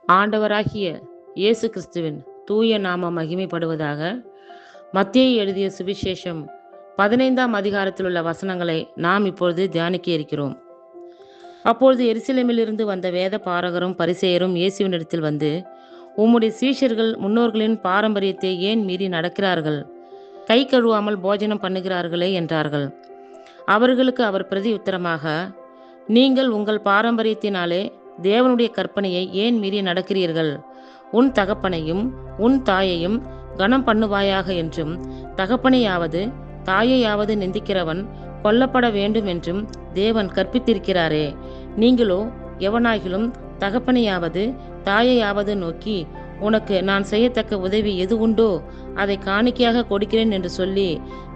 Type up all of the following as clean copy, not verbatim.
ஆண்டவராகிய இயேசு கிறிஸ்துவின் தூய நாம மகிமைப்படுவதாக. மத்தேயு எழுதிய சுவிசேஷம் 15ஆம் அதிகாரத்தில் உள்ள வசனங்களை நாம் இப்பொழுது தியானிக்க இருக்கிறோம். அப்பொழுது எருசலேமிலிருந்து வந்த வேத பாரகரும் பரிசேயரும் இயேசுவினிடத்தில் வந்து, உம்முடைய சீஷர்கள் முன்னோர்களின் பாரம்பரியத்தை ஏன் மீறி நடக்கிறார்கள்? கை கழுவாமல் போஜனம் பண்ணுகிறார்களே என்றார்கள். அவர்களுக்கு அவர் பிரதி உத்தரமாக, நீங்கள் உங்கள் பாரம்பரியத்தினாலே தேவனுடைய கற்பனையை ஏன் மீறி நடக்கிறீர்கள்? உன் தகப்பனையும் உன் தாயையும் கனம் பண்ணுவாயாக என்றும், தகப்பனையாவது தாயையாவது நிந்திக்கிறவன் கொல்லப்பட வேண்டும் என்றும் தேவன் கற்பித்திருக்கிறாரே. நீங்களோ எவனாகிலும் தகப்பனையாவது தாயையாவது நோக்கி, உனக்கு நான் செய்யத்தக்க உதவி எது உண்டோ அதை காணிக்கையாக கொடுக்கிறேன் என்று சொல்லி,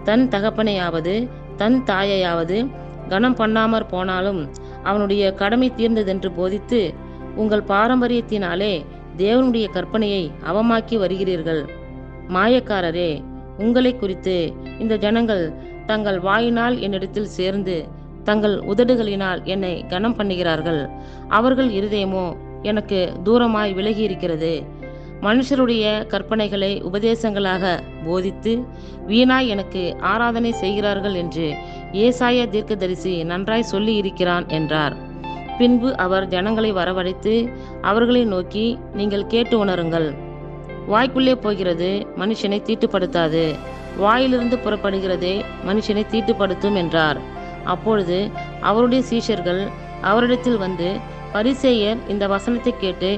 தன் தகப்பனையாவது தன் தாயையாவது கனம் பண்ணாமற் போனாலும் அவனுடைய கடமை தீர்ந்ததென்று போதித்து, உங்கள் பாரம்பரியத்தினாலே தேவனுடைய கற்பனையை அவமாக்கி வருகிறீர்கள். மாயக்காரரே, உங்களை குறித்து இந்த ஜனங்கள் தங்கள் வாயினால் என்னிடத்தில் சேர்ந்து தங்கள் உதடுகளினால் என்னை கனம் பண்ணுகிறார்கள். அவர்கள் இருதயமோ எனக்கு தூரமாய் விலகி இருக்கிறது. மனுஷருடைய கற்பனைகளை உபதேசங்களாக போதித்து வீணாய் எனக்கு ஆராதனை செய்கிறார்கள் என்று ஏசாயா தீர்க்கதரிசி நன்றாய் சொல்லி இருக்கிறான் என்றார். பின்பு அவர் ஜனங்களை வரவழைத்து அவர்களை நோக்கி, நீங்கள் கேட்டு உணருங்கள். வாய்க்குள்ளே போகிறது மனுஷனை தீட்டுப்படுத்தாது, வாயிலிருந்து புறப்படுகிறதே மனுஷனை தீட்டுப்படுத்தும் என்றார். அப்பொழுது அவருடைய சீஷர்கள் அவரிடத்தில் வந்து, பரிசேயர் இந்த வசனத்தை கேட்டு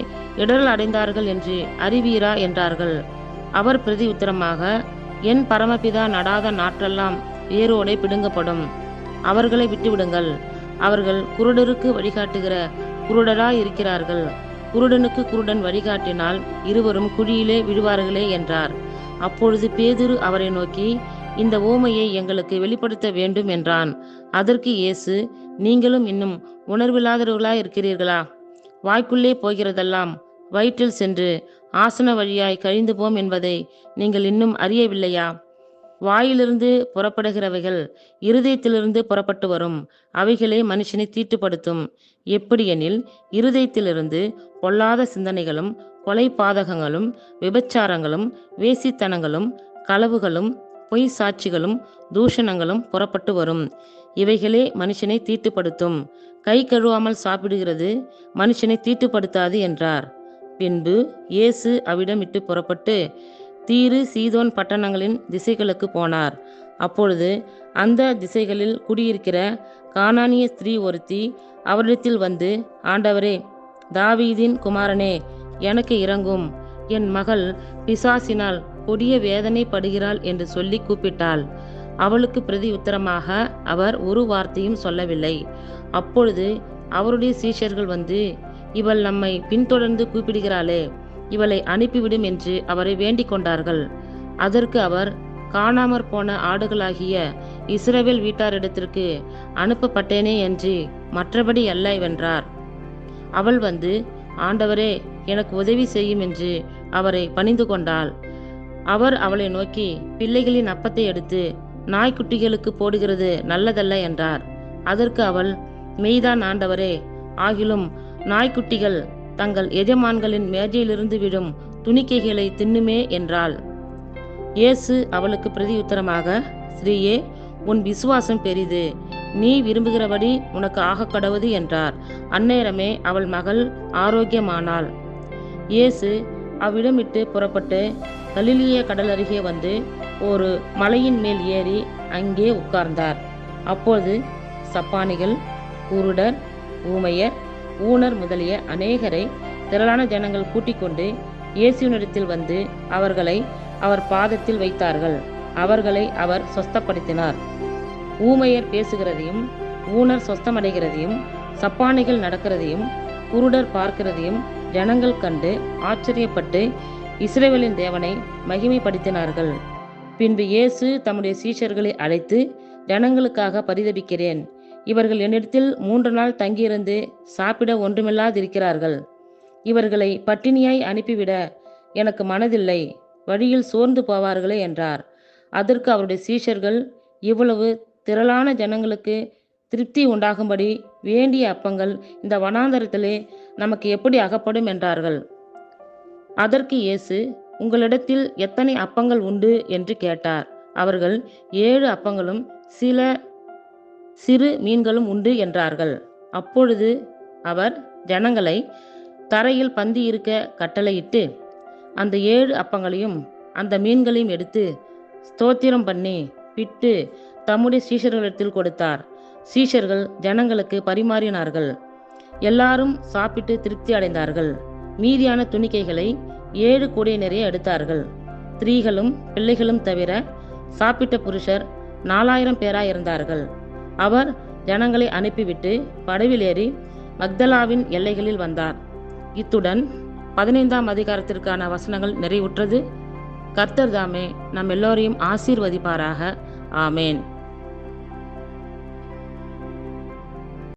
இடரல் அடைந்தார்கள் என்று அறிவீரா என்றார்கள். அவர் பிரதி உத்தரமாக, என் பரமபிதா நடாத நாற்றெல்லாம் வேரோடே பிடுங்கப்படும். அவர்களை விட்டுவிடுங்கள். அவர்கள் குருடருக்கு வழிகாட்டுகிற குருடராய் இருக்கிறார்கள். குருடனுக்கு குருடன் வழிகாட்டினால் இருவரும் குழியிலே விழுவார்களே என்றார். அப்பொழுது பேதுரு அவரை நோக்கி, இந்த ஓமையை எங்களுக்கு வெளிப்படுத்த வேண்டும் என்றான். அதற்கு இயேசு, நீங்களும் இன்னும் உணர்வில்லாதவர்களாய் இருக்கிறீர்களா? வாய்க்குள்ளே போகிறதெல்லாம் வயிற்றில் சென்று ஆசன வழியாய் கழிந்து போம் என்பதை நீங்கள் இன்னும் அறியவில்லையா? வாயிலிருந்து புறப்படுகிறவைகள் இருதயத்திலிருந்து புறப்பட்டு வரும். அவைகளே மனுஷனை தீட்டுப்படுத்தும். எப்படியெனில், இருதயத்திலிருந்து பொல்லாத சிந்தனைகளும் கொலை பாதகங்களும் விபச்சாரங்களும் வேசித்தனங்களும் களவுகளும் பொய் சாட்சிகளும் தூஷணங்களும் புறப்பட்டு வரும். இவைகளே மனுஷனை தீட்டுப்படுத்தும். கை கழுவாமல் சாப்பிடுகிறது மனுஷனை தீட்டுப்படுத்தாது என்றார். பின்பு இயேசு அவ்விடம் விட்டு புறப்பட்டு தீரு சீதோன் பட்டணங்களின் திசைகளுக்கு போனார். அப்பொழுது அந்த திசைகளில் குடியிருக்கிற கானானிய ஸ்திரீ ஒருத்தி அவரிடத்தில் வந்து, ஆண்டவரே, தாவீதின் குமாரனே, எனக்கு இரங்கும். என் மகள் பிசாசினால் கொடிய வேதனை படுகிறாள் என்று சொல்லி கூப்பிட்டாள். அவளுக்கு பிரதி உத்தரமாக அவர் ஒரு வார்த்தையும் சொல்லவில்லை. அப்பொழுது அவருடைய சீஷர்கள் வந்து, இவள் நம்மை பின்தொடர்ந்து கூப்பிடுகிறாளே, இவளை அனுப்பிவிடும் என்று அவரை வேண்டிக் கொண்டார்கள். அதற்கு அவர், காணாமற் போன ஆடுகளாகிய இஸ்ரவேல் வீட்டாரிடத்திற்கு அனுப்பப்பட்டேனே என்று மற்றபடி அல்ல வென்றார். அவள் வந்து, ஆண்டவரே, எனக்கு உதவி செய்யும் என்று அவரை பணிந்து கொண்டாள். அவர் அவளை நோக்கி, பிள்ளைகளின் அப்பத்தை எடுத்து நாய்க்குட்டிகளுக்கு போடுகிறது நல்லதல்ல என்றார். அதற்கு அவள், மெய்தான் ஆண்டவரே, ஆகிலும் நாய்க்குட்டிகள் தங்கள் எஜமான்களின் மேஜையிலிருந்து விடும் துணிக்கைகளை தின்னுமே என்றாள். இயேசு அவளுக்கு பிரதி உத்தரமாக, ஸ்ரீயே, உன் விசுவாசம் பெரிது. நீ விரும்புகிறபடி உனக்கு ஆகக் கடவது என்றார். அந்நேரமே அவள் மகள் ஆரோக்கியமானாள். இயேசு அவ்விடம் விட்டு புறப்பட்டு கலிலேய கடல் அருகே வந்து ஒரு மலையின் மேல் ஏறி அங்கே உட்கார்ந்தார். அப்பொழுது சப்பானிகள், குருடர், ஊமையர், ஊனர் முதலிய அநேகரை திரளான ஜனங்கள் கூட்டிக் கொண்டு இயேசுவினிடத்தில் வந்து அவர்களை அவர் பாதத்தில் வைத்தார்கள். அவர்களை அவர் சொஸ்தப்படுத்தினார். ஊமையர் பேசுகிறதையும் ஊனர் சொஸ்தமடைகிறதையும் சப்பானிகள் நடக்கிறதையும் குருடர் பார்க்கிறதையும் ஜனங்கள் கண்டு ஆச்சரியப்பட்டு இஸ்ரவேலின் தேவனை மகிமைப்படுத்தினார்கள். பின்பு இயேசு தம்முடைய சீஷர்களை அழைத்து, ஜனங்களுக்காக பரிதபிக்கிறேன். இவர்கள் என்னிடத்தில் 3 நாள் தங்கியிருந்து சாப்பிட ஒன்றுமில்லாதிருக்கிறார்கள். இவர்களை பட்டினியாய் அனுப்பிவிட எனக்கு மனதில்லை. வழியில் சோர்ந்து போவார்களே என்றார். அதற்கு அவருடைய சீஷர்கள், இவ்வளவு திரளான ஜனங்களுக்கு திருப்தி உண்டாகும்படி வேண்டிய அப்பங்கள் இந்த வனாந்தரத்திலே நமக்கு எப்படி அகப்படும் என்றார்கள். அதற்கு இயேசு, உங்களிடத்தில் எத்தனை அப்பங்கள் உண்டு என்று கேட்டார். அவர்கள், 7 அப்பங்களும் சில சிறு மீன்களும் உண்டு என்றார்கள். அப்பொழுது அவர் ஜனங்களை தரையில் பந்தி இருக்க கட்டளையிட்டு, அந்த 7 அப்பங்களையும் அந்த மீன்களையும் எடுத்து ஸ்தோத்திரம் பண்ணி பிட்டு தம்முடைய சீஷர்களிடத்தில் கொடுத்தார். சீஷர்கள் ஜனங்களுக்கு பரிமாறினார்கள். எல்லாரும் சாப்பிட்டு திருப்தி அடைந்தார்கள். மீதியான துணிக்கைகளை 7 கூடை நிறைய எடுத்தார்கள். ஸ்திரீகளும் பிள்ளைகளும் தவிர சாப்பிட்ட புருஷர் 4000 பேராயிருந்தார்கள். அவர் ஜனங்களை அனுப்பிவிட்டு படவில் ஏறி மக்தலாவின் எல்லைகளில் வந்தார். இத்துடன் 15ஆம் அதிகாரத்திற்கான வசனங்கள் நிறைவுற்றது. கர்த்தர் தாமே நம் எல்லோரையும் ஆசீர்வதிப்பாராக. ஆமேன்.